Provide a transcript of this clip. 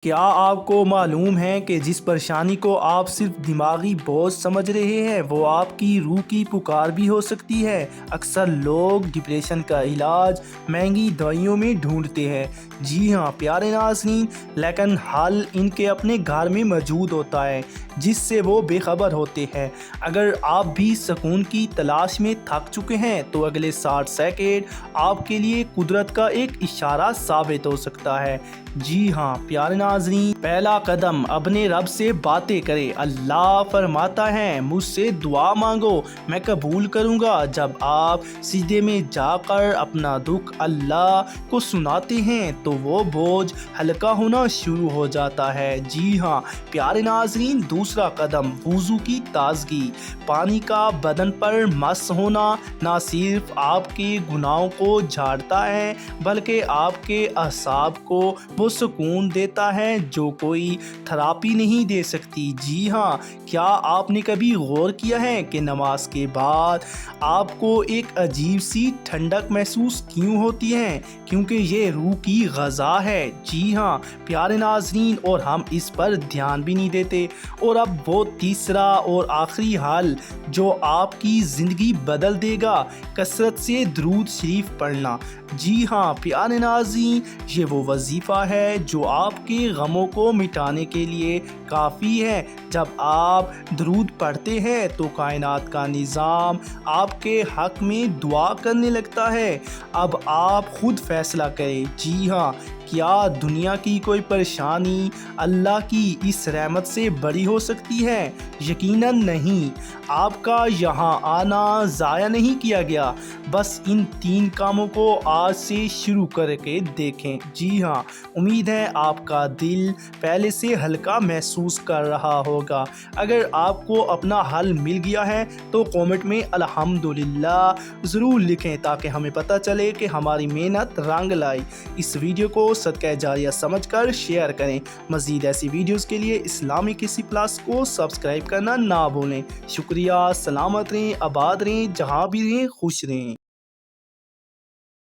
کیا آپ کو معلوم ہے کہ جس پریشانی کو آپ صرف دماغی بوجھ سمجھ رہے ہیں وہ آپ کی روح کی پکار بھی ہو سکتی ہے؟ اکثر لوگ ڈپریشن کا علاج مہنگی دوائیوں میں ڈھونڈتے ہیں۔ جی ہاں پیارے ناظرین، لیکن حل ان کے اپنے گھر میں موجود ہوتا ہے جس سے وہ بے خبر ہوتے ہیں۔ اگر آپ بھی سکون کی تلاش میں تھک چکے ہیں تو اگلے 60 سیکنڈ آپ کے لیے قدرت کا ایک اشارہ ثابت ہو سکتا ہے۔ جی ہاں پیارے ناظرین، پہلا قدم اپنے رب سے باتیں کرے۔ اللہ فرماتا ہے مجھ سے دعا مانگو میں قبول کروں گا۔ جب آپ سجدے میں جا کر اپنا دکھ اللہ کو سناتے ہیں تو وہ بوجھ ہلکا ہونا شروع ہو جاتا ہے۔ جی ہاں پیارے ناظرین، دوسرا قدم وضو کی تازگی۔ پانی کا بدن پر مس ہونا نہ صرف آپ کے گناہوں کو جھاڑتا ہے بلکہ آپ کے اعصاب کو وہ سکون دیتا ہے جو کوئی تھراپی نہیں دے سکتی۔ جی ہاں، کیا آپ نے کبھی غور کیا ہے کہ نماز کے بعد آپ کو ایک عجیب سی ٹھنڈک محسوس کیوں ہوتی ہے؟ کیونکہ یہ روح کی غذا ہے۔ جی ہاں پیارے ناظرین، اور ہم اس پر دھیان بھی نہیں دیتے۔ اور اب وہ تیسرا اور آخری حل جو آپ کی زندگی بدل دے گا، کثرت سے درود شریف پڑھنا۔ جی ہاں پیارے ناظرین، یہ وہ وظیفہ ہے جو آپ کے غموں کو مٹانے کے لیے کافی ہے۔ جب آپ درود پڑھتے ہیں تو کائنات کا نظام آپ کے حق میں دعا کرنے لگتا ہے۔ اب آپ خود فیصلہ کریں۔ جی ہاں، کیا دنیا کی کوئی پریشانی اللہ کی اس رحمت سے بڑی ہو سکتی ہے؟ یقیناً نہیں۔ آپ کا یہاں آنا ضائع نہیں کیا گیا، بس ان 3 کاموں کو آج سے شروع کر کے دیکھیں۔ جی ہاں، امید ہے آپ کا دل پہلے سے ہلکا محسوس کر رہا ہوگا۔ اگر آپ کو اپنا حل مل گیا ہے تو کامنٹ میں الحمدللہ ضرور لکھیں تاکہ ہمیں پتہ چلے کہ ہماری محنت رنگ لائی۔ اس ویڈیو کو صدقہ جاریہ سمجھ کر شیئر کریں۔ مزید ایسی ویڈیوز کے لیے اسلامی کسی پلس کو سبسکرائب کرنا نہ بھولیں۔ شکریہ، سلامت رہیں، آباد رہیں، جہاں بھی رہیں خوش رہیں۔